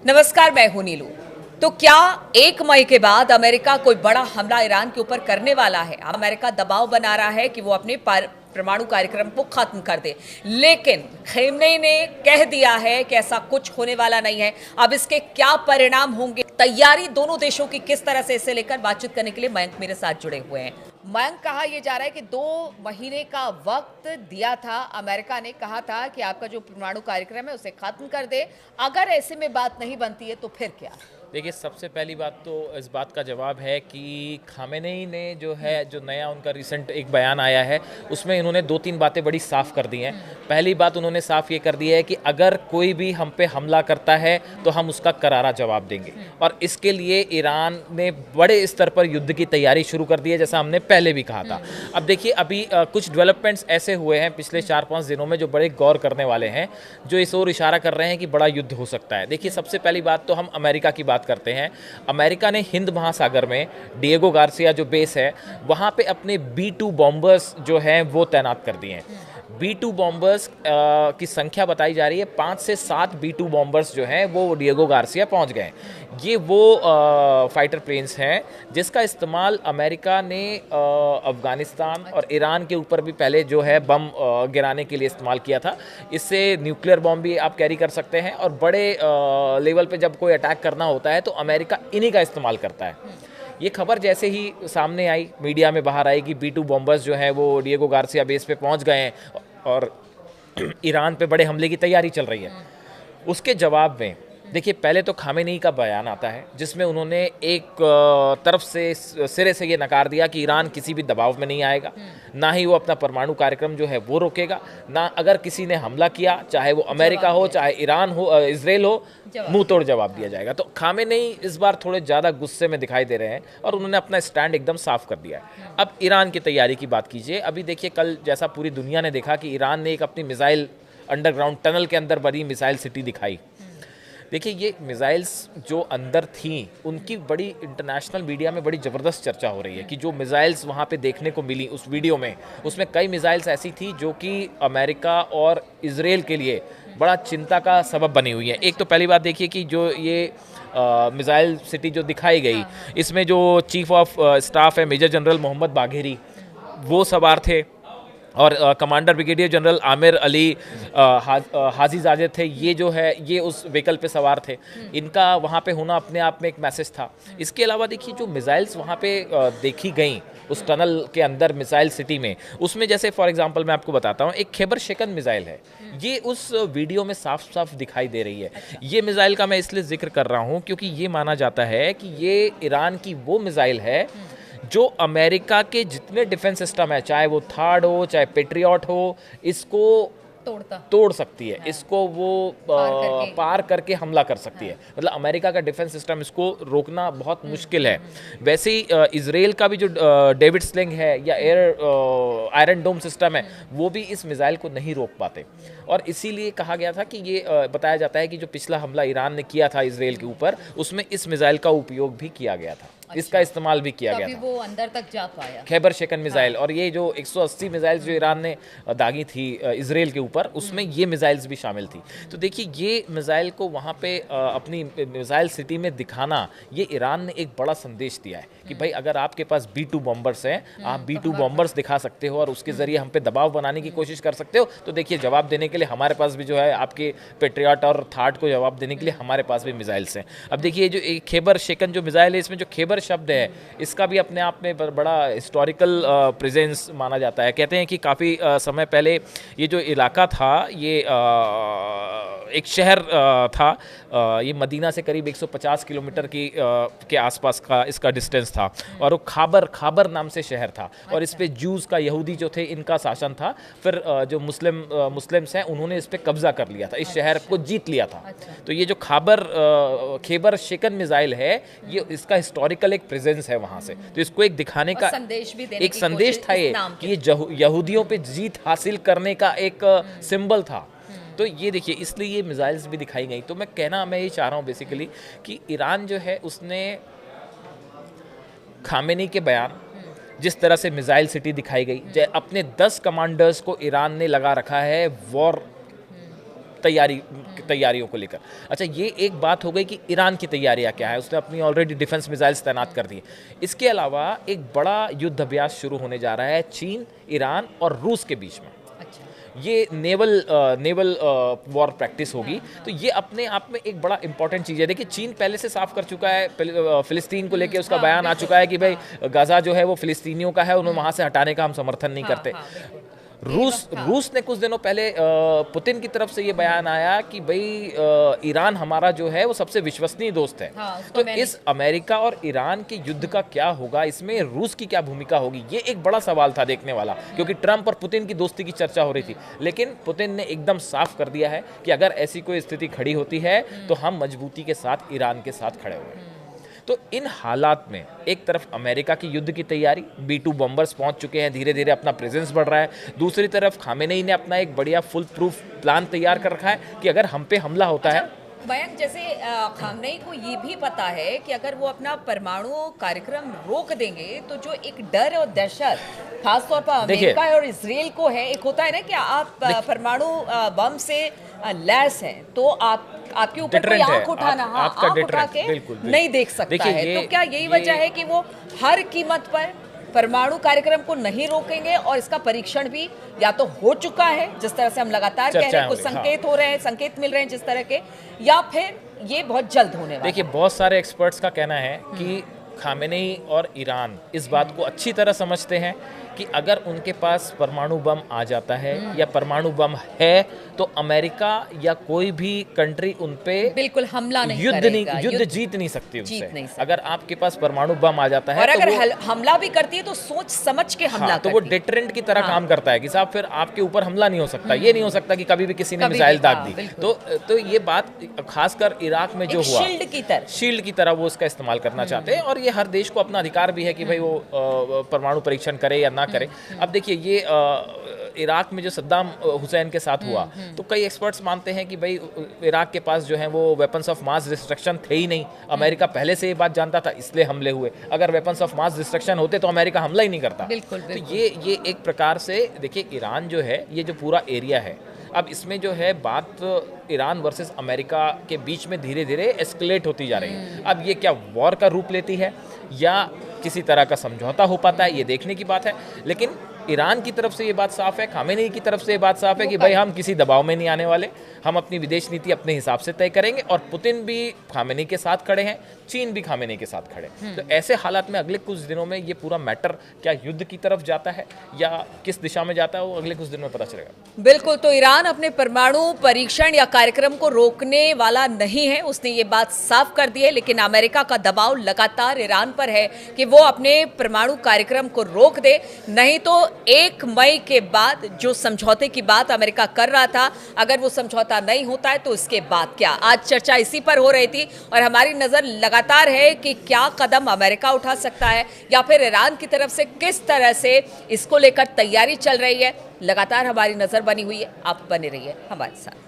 नमस्कार, मैं हूं नीलू। तो क्या 1 मई के बाद अमेरिका कोई बड़ा हमला ईरान के ऊपर करने वाला है? अमेरिका दबाव बना रहा है कि वो अपने परमाणु कार्यक्रम को खत्म कर दे, लेकिन खेमनेई ने कह दिया है कि ऐसा कुछ होने वाला नहीं है। अब इसके क्या परिणाम होंगे, तैयारी दोनों देशों की किस तरह से, इसे लेकर बातचीत करने के लिए मयंक मेरे साथ जुड़े हुए हैं। मयंक, कहा यह जा रहा है कि 2 महीने का वक्त दिया था, अमेरिका ने कहा था कि आपका जो परमाणु कार्यक्रम है उसे खत्म कर दे। अगर ऐसे में बात नहीं बनती है तो फिर क्या? देखिए, सबसे पहली बात तो इस बात का जवाब है कि खामेनेई ने जो नया उनका रिसेंट एक बयान आया है, उसमें इन्होंने 2-3 बातें बड़ी साफ़ कर दी हैं। पहली बात उन्होंने साफ़ ये कर दी है कि अगर कोई भी हम पे हमला करता है तो हम उसका करारा जवाब देंगे, और इसके लिए ईरान ने बड़े स्तर पर युद्ध की तैयारी शुरू कर दी है, जैसा हमने पहले भी कहा था। अब देखिए, अभी कुछ डेवलपमेंट्स ऐसे हुए हैं पिछले 4-5 दिनों में जो बड़े गौर करने वाले हैं, जो इस ओर इशारा कर रहे हैं कि बड़ा युद्ध हो सकता है। देखिए, सबसे पहली बात तो हम अमेरिका की बात करते हैं। अमेरिका ने हिंद महासागर में डिएगो गार्सिया जो बेस है, वहां पे अपने B-2 बॉम्बर्स जो हैं वो तैनात कर दिए हैं। B-2 बॉम्बर्स की संख्या बताई जा रही है, 5 से 7 B-2 बॉम्बर्स जो हैं वो डिएगो गार्सिया पहुंच गए। ये वो फाइटर प्लेन्स हैं जिसका इस्तेमाल अमेरिका ने अफ़गानिस्तान और ईरान के ऊपर भी पहले जो है बम गिराने के लिए इस्तेमाल किया था। इससे न्यूक्लियर बॉम्ब भी आप कैरी कर सकते हैं, और बड़े लेवल पे जब कोई अटैक करना होता है तो अमेरिका इन्हीं का इस्तेमाल करता है। ये खबर जैसे ही सामने आई, मीडिया में बाहर आई कि B-2 बॉम्बर्स जो हैं वो डिएगो गार्सिया बेस पे पहुंच गए हैं और ईरान पे बड़े हमले की तैयारी चल रही है, उसके जवाब में देखिए, पहले तो खामेनेई का बयान आता है जिसमें उन्होंने एक तरफ से सिरे से ये नकार दिया कि ईरान किसी भी दबाव में नहीं आएगा, ना ही वो अपना परमाणु कार्यक्रम जो है वो रोकेगा, ना अगर किसी ने हमला किया, चाहे वो अमेरिका हो, चाहे ईरान हो, इजराइल हो, मुंह तोड़ जवाब दिया जाएगा। तो खामेनेई इस बार थोड़े ज़्यादा गुस्से में दिखाई दे रहे हैं और उन्होंने अपना स्टैंड एकदम साफ कर दिया है। अब ईरान की तैयारी की बात कीजिए। अभी देखिए, कल जैसा पूरी दुनिया ने देखा कि ईरान ने एक अपनी मिसाइल अंडरग्राउंड टनल के अंदर बनी मिसाइल सिटी दिखाई। देखिए, ये मिसाइल्स जो अंदर थी उनकी बड़ी इंटरनेशनल मीडिया में बड़ी ज़बरदस्त चर्चा हो रही है कि जो मिसाइल्स वहाँ पे देखने को मिली उस वीडियो में, उसमें कई मिसाइल्स ऐसी थी जो कि अमेरिका और इजराइल के लिए बड़ा चिंता का सबब बनी हुई है। एक तो पहली बात देखिए कि जो ये मिसाइल सिटी जो दिखाई गई, इसमें जो चीफ ऑफ स्टाफ है मेजर जनरल मोहम्मद बाघेरी, वो सवार थे, और commander brigadier general Amir Ali Hajizadeh थे। ये जो है ये उस व्हीकल पे सवार थे। इनका वहाँ पे होना अपने आप में एक मैसेज था। इसके अलावा देखिए, जो मिसाइल्स वहाँ पे देखी गई उस टनल के अंदर मिसाइल सिटी में, उसमें जैसे फॉर एग्जांपल मैं आपको बताता हूँ, एक खैबर शेकन मिसाइल है, ये उस वीडियो में साफ साफ दिखाई दे रही है। ये मिसाइल का मैं इसलिए जिक्र कर रहा हूँ क्योंकि ये माना जाता है कि ये ईरान की वो मिसाइल है जो अमेरिका के जितने डिफेंस सिस्टम है, चाहे वो थार्ड हो, चाहे पेट्रियट हो, इसको तोड़ सकती है। इसको वो पार करके हमला कर सकती है। मतलब अमेरिका का डिफेंस सिस्टम इसको रोकना बहुत मुश्किल है। वैसे ही इजराइल का भी जो डेविड स्लिंग है या आयरन डोम सिस्टम है, वो भी इस मिसाइल को नहीं रोक पाते। और इसीलिए कहा गया था कि ये बताया जाता है कि जो पिछला हमला ईरान ने किया था इजराइल के ऊपर, उसमें इस मिसाइल का उपयोग भी किया गया था। अच्छा। इसका इस्तेमाल भी किया गया था। वो अंदर तक जा पाया, खैबर शेकन मिसाइल। हाँ। और ये जो 180 मिसाइल्स जो ईरान ने दागी थी इजराइल के ऊपर, उसमें ये मिसाइल्स भी शामिल थी। तो देखिए, ये मिसाइल को वहाँ पे अपनी मिसाइल सिटी में दिखाना, ये ईरान ने एक बड़ा संदेश दिया है कि भाई, अगर आपके पास B-2 बॉम्बर्स हैं, आप B-2 बॉम्बर्स दिखा सकते हो और उसके जरिए हम पे दबाव बनाने की कोशिश कर सकते हो, तो देखिए, जवाब देने के लिए हमारे पास भी जो है, आपके पेट्रियट और थार्ड को जवाब देने के लिए हमारे पास भी मिसाइल्स हैं। अब देखिए, जो एक खैबर शेकन जो मिसाइल है, इसमें जो खैबर शब्द है, इसका भी अपने आप में बड़ा हिस्टोरिकल प्रेजेंस माना जाता है। कहते हैं कि काफ़ी समय पहले ये जो इलाका था, ये एक शहर था, ये मदीना से करीब 150 किलोमीटर के आसपास का इसका डिस्टेंस था, और वो खाबर नाम से शहर था। और इस पे जूस का, यहूदी जो थे, इनका शासन था। फिर जो मुस्लिम्स हैं, उन्होंने इस पे कब्जा कर लिया था, इस शहर को जीत लिया था। तो ये जो खैबर शेकन मिसाइल है, ये इसका हिस्टोरिकल एक प्रेजेंस है वहाँ से। तो इसको एक दिखाने का संदेश भी देने एक संदेश था ये कि ये यहूदियों पे जीत हासिल करने का एक सिंबल था। तो ये देखिए, इसलिए ये मिसाइल्स भी दिखाई गई। तो मैं ये चाह रहा हूँ बेसिकली कि ईरान जो है, उसने खामेनी के बयान, जिस तरह से मिसाइल सिटी दिखाई गई, अपने 10 कमांडर्स को ईरान ने लगा रखा है वॉर तैयारियों को लेकर। अच्छा, ये एक बात हो गई कि ईरान की तैयारियां क्या है, उसने अपनी ऑलरेडी डिफेंस मिसाइल्स तैनात कर दी। इसके अलावा एक बड़ा युद्ध अभ्यास शुरू होने जा रहा है चीन, ईरान और रूस के बीच में। ये नेवल वॉर प्रैक्टिस होगी। तो ये अपने आप में एक बड़ा इंपॉर्टेंट चीज़ है। देखिए, चीन पहले से साफ कर चुका है, फिलिस्तीन को लेके उसका बयान आ चुका है कि भाई गाजा जो है वो फिलिस्तीनियों का है, उन्हें वहाँ से हटाने का हम समर्थन नहीं करते। रूस ने कुछ दिनों पहले पुतिन की तरफ से ये बयान आया कि भाई ईरान हमारा जो है वो सबसे विश्वसनीय दोस्त है। तो इस अमेरिका और ईरान के युद्ध का क्या होगा, इसमें रूस की क्या भूमिका होगी, ये एक बड़ा सवाल था देखने वाला, क्योंकि ट्रंप और पुतिन की दोस्ती की चर्चा हो रही थी। लेकिन पुतिन ने एकदम साफ कर दिया है कि अगर ऐसी कोई स्थिति खड़ी होती है तो हम मजबूती के साथ ईरान के साथ खड़े हुए हैं। तो इन हालात में एक तरफ अमेरिका की युद्ध की तैयारी, B-2 बॉम्बर्स पहुंच चुके हैं, धीरे धीरे अपना प्रेजेंस बढ़ रहा है। दूसरी तरफ खामेनेई ने अपना एक बढ़िया फुल प्रूफ प्लान तैयार कर रखा है कि अगर हम पे हमला होता है। मयंक, जैसे खामनेई को ये भी पता है कि अगर वो अपना परमाणु कार्यक्रम रोक देंगे तो जो एक डर और दहशत खासतौर पर अमेरिका और इजराइल को है, एक होता है ना कि आप परमाणु बम से लैस हैं तो आपके ऊपर कोई आंख उठाना, आंख उठा के नहीं देख सकता है। तो क्या यही वजह है कि वो हर कीमत पर परमाणु कार्यक्रम को नहीं रोकेंगे और इसका परीक्षण भी या तो हो चुका है, जिस तरह से हम लगातार कह रहे हैं, कुछ संकेत हो रहे हैं, संकेत मिल रहे हैं जिस तरह के, या फिर ये बहुत जल्द होने वाला है? देखिए, बहुत सारे एक्सपर्ट्स का कहना है कि खामेनेई और ईरान इस बात को अच्छी तरह समझते हैं कि अगर उनके पास परमाणु बम आ जाता है या परमाणु बम है तो अमेरिका या कोई भी कंट्री उन पे बिल्कुल हमला नहीं युद्ध जीत नहीं सकती उनसे। अगर आपके पास परमाणु बम आ जाता है और अगर हमला भी करती है तो सोच समझ के हमला तो वो डिटरेंट की तरह काम करता है कि साहब फिर आपके ऊपर हमला नहीं हो सकता। ये नहीं हो सकता कि कभी भी किसी ने मिसाइल दाग दी। तो ये बात खासकर इराक में जो हुआ, शील्ड की तरह वो इसका इस्तेमाल करना चाहते हैं। और ये हर देश को अपना अधिकार भी है कि भाई वो परमाणु परीक्षण करे या ना करे। अब देखिए, ये इराक में जो सद्दाम हुसैन के साथ हुआ, तो कई एक्सपर्ट्स मानते हैं कि भाई इराक के पास जो है वो वेपन्स ऑफ मास डिस्ट्रक्शन थे ही नहीं। अमेरिका पहले से ये बात जानता था, इसलिए हमले हुए। अगर वेपन्स ऑफ मास डिस्ट्रक्शन होते तो अमेरिका हमला ही नहीं करता। बिल्कुल। तो ये एक प्रकार से देखिए, ईरान जो है, ये जो पूरा एरिया है, अब इसमें जो है बात ईरान वर्सेस अमेरिका के बीच में धीरे धीरे एस्केलेट होती जा रही है। अब ये क्या वॉर का रूप लेती है या किसी तरह का समझौता हो पाता है, ये देखने की बात है। लेकिन ईरान की तरफ से ये बात साफ है, खामेनेई की तरफ से ये बात साफ है कि भाई हम किसी दबाव में नहीं आने वाले, हम अपनी विदेश नीति अपने हिसाब से तय करेंगे। और पुतिन भी खामेनेई के साथ खड़े हैं, चीन भी खामेनेई के साथ खड़े। तो ऐसे हालात में अगले कुछ दिनों में ये पूरा मैटर क्या युद्ध की तरफ जाता है या किस दिशा में जाता है, वो अगले कुछ दिनों में पता चलेगा। बिल्कुल। तो ईरान अपने परमाणु परीक्षण या कार्यक्रम को रोकने वाला नहीं है, उसने ये बात साफ कर दी है। लेकिन अमेरिका का दबाव लगातार ईरान पर है कि वो अपने परमाणु कार्यक्रम को रोक दे, नहीं तो 1 मई के बाद जो समझौते की बात अमेरिका कर रहा था, अगर वो समझौता नहीं होता है तो इसके बाद क्या। आज चर्चा इसी पर हो रही थी और हमारी नजर लगातार है कि क्या कदम अमेरिका उठा सकता है या फिर ईरान की तरफ से किस तरह से इसको लेकर तैयारी चल रही है। लगातार हमारी नजर बनी हुई है, आप बने रहिए हमारे साथ।